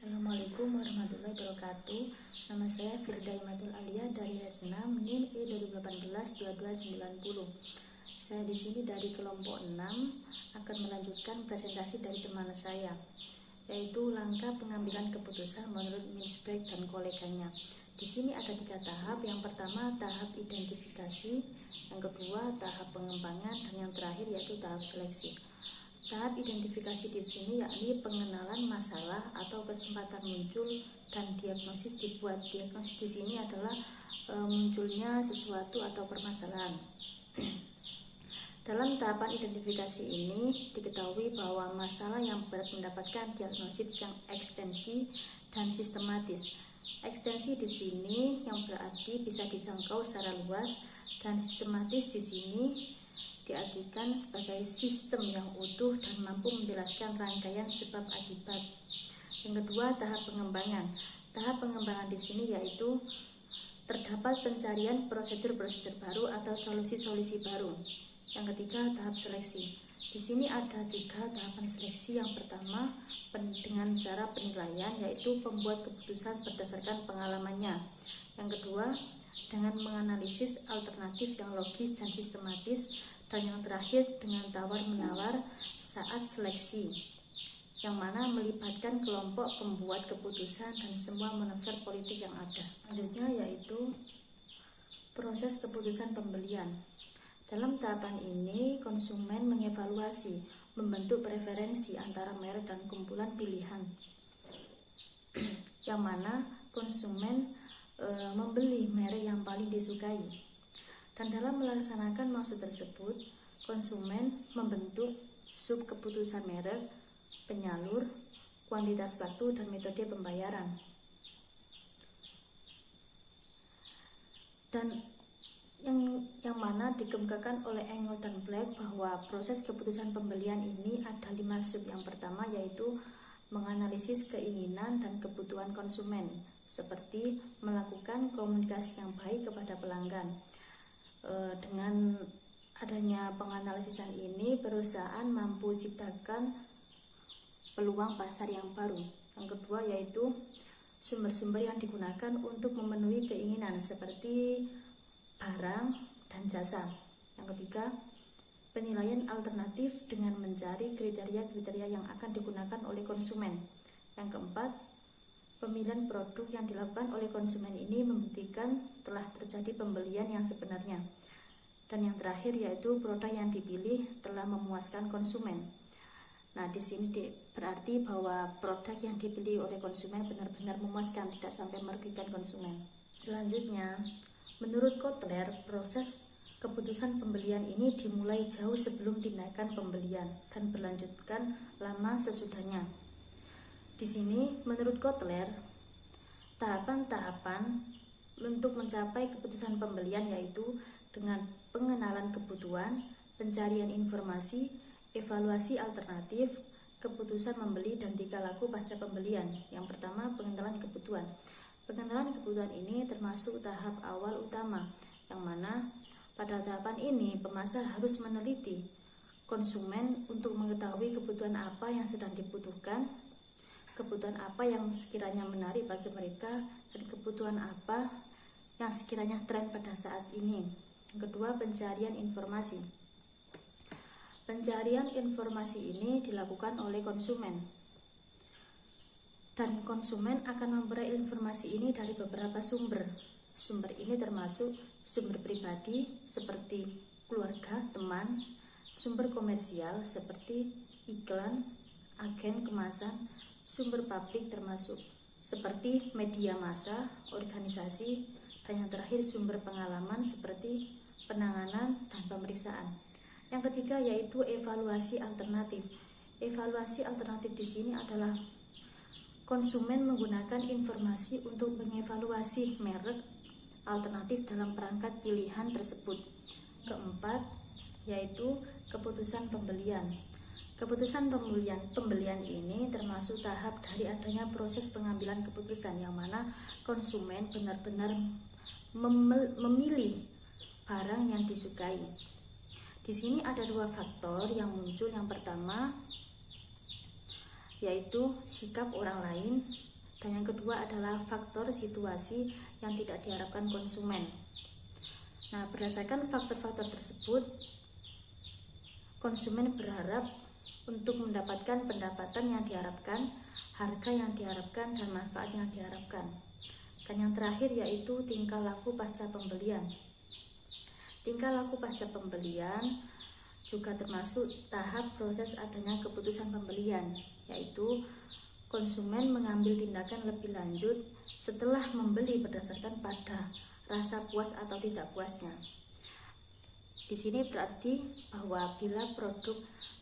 Assalamualaikum warahmatullahi wabarakatuh. Nama saya Firda Imatul Alia dari S6 NIM E2018-2290. Saya di sini dari kelompok 6 akan melanjutkan presentasi dari teman saya, yaitu langkah pengambilan keputusan menurut Mintzberg dan koleganya. Di sini ada 3 tahap. Yang pertama tahap identifikasi, yang kedua tahap pengembangan, dan yang terakhir yaitu tahap seleksi. Tahap identifikasi di sini yakni pengenalan masalah atau kesempatan muncul dan diagnosis dibuat. Diagnosis di sini adalah munculnya sesuatu atau permasalahan. Dalam tahapan identifikasi ini diketahui bahwa masalah yang mendapatkan diagnosis yang ekstensi dan sistematis. Ekstensi di sini yang berarti bisa dijangkau secara luas, dan sistematis di sini diartikan sebagai sistem yang utuh dan mampu menjelaskan rangkaian sebab akibat. Yang kedua, tahap pengembangan. Tahap pengembangan di sini yaitu terdapat pencarian prosedur-prosedur baru atau solusi-solusi baru. Yang ketiga, tahap seleksi. Di sini ada 3 tahapan seleksi. Yang pertama, dengan cara penilaian, yaitu pembuat keputusan berdasarkan pengalamannya. Yang kedua, dengan menganalisis alternatif yang logis dan sistematis. Dan yang terakhir dengan tawar-menawar saat seleksi, yang mana melibatkan kelompok pembuat keputusan dan semua manuver politik yang ada. Selanjutnya yaitu proses keputusan pembelian. Dalam tahapan ini konsumen mengevaluasi, membentuk preferensi antara merek dan kumpulan pilihan, yang mana konsumen membeli merek yang paling disukai. Dan dalam melaksanakan maksud tersebut, konsumen membentuk sub keputusan merek, penyalur, kuantitas waktu, dan metode pembayaran. Dan yang mana dikemukakan oleh Engel dan Black bahwa proses keputusan pembelian ini ada 5 sub. Yang pertama yaitu menganalisis keinginan dan kebutuhan konsumen, seperti melakukan komunikasi yang baik kepada pelanggan. Dengan adanya penganalisisan ini, perusahaan mampu ciptakan peluang pasar yang baru. Yang kedua yaitu sumber-sumber yang digunakan untuk memenuhi keinginan, seperti barang dan jasa. Yang ketiga, penilaian alternatif dengan mencari kriteria-kriteria yang akan digunakan oleh konsumen. Yang keempat, pemilihan produk yang dilakukan oleh konsumen ini membuktikan telah terjadi pembelian yang sebenarnya. Dan yang terakhir yaitu produk yang dipilih telah memuaskan konsumen. Nah, di sini berarti bahwa produk yang dipilih oleh konsumen benar-benar memuaskan, tidak sampai merugikan konsumen. Selanjutnya, menurut Kotler, proses keputusan pembelian ini dimulai jauh sebelum tindakan pembelian dan berlanjutkan lama sesudahnya. Di sini menurut Kotler, tahapan-tahapan untuk mencapai keputusan pembelian yaitu dengan pengenalan kebutuhan, pencarian informasi, evaluasi alternatif, keputusan membeli, dan 3 laku pasca pembelian. Yang pertama, pengenalan kebutuhan. Pengenalan kebutuhan ini termasuk tahap awal utama, yang mana pada tahapan ini pemasar harus meneliti konsumen untuk mengetahui kebutuhan apa yang sedang dibutuhkan, kebutuhan apa yang sekiranya menarik bagi mereka, dan kebutuhan apa yang sekiranya tren pada saat ini. Yang kedua, pencarian informasi. Pencarian informasi ini dilakukan oleh konsumen, dan konsumen akan memperoleh informasi ini dari beberapa sumber. Sumber ini termasuk sumber pribadi seperti keluarga, teman, sumber komersial seperti iklan, agen kemasan, sumber publik termasuk seperti media massa, organisasi, dan yang terakhir sumber pengalaman seperti penanganan dan pemeriksaan. Yang ketiga yaitu evaluasi alternatif. Evaluasi alternatif di sini adalah konsumen menggunakan informasi untuk mengevaluasi merek alternatif dalam perangkat pilihan tersebut. Keempat yaitu keputusan pembelian. Keputusan pembelian ini termasuk tahap dari adanya proses pengambilan keputusan, yang mana konsumen benar-benar memilih barang yang disukai. Di sini ada 2 faktor yang muncul. Yang pertama yaitu sikap orang lain, Dan yang kedua adalah faktor situasi yang tidak diharapkan konsumen. Nah, berdasarkan faktor-faktor tersebut, konsumen berharap untuk mendapatkan pendapatan yang diharapkan, harga yang diharapkan, dan manfaat yang diharapkan. Dan yang terakhir yaitu tingkah laku pasca pembelian. Tingkah laku pasca pembelian juga termasuk tahap proses adanya keputusan pembelian, yaitu konsumen mengambil tindakan lebih lanjut setelah membeli berdasarkan pada rasa puas atau tidak puasnya. Di sini berarti bahwa bila produk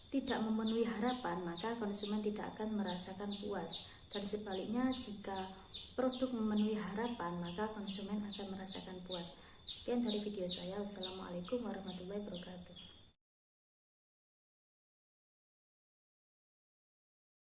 tidak memenuhi harapan, maka konsumen tidak akan merasakan puas. Dan sebaliknya, jika produk memenuhi harapan, maka konsumen akan merasakan puas. Sekian dari video saya. Wassalamualaikum warahmatullahi wabarakatuh.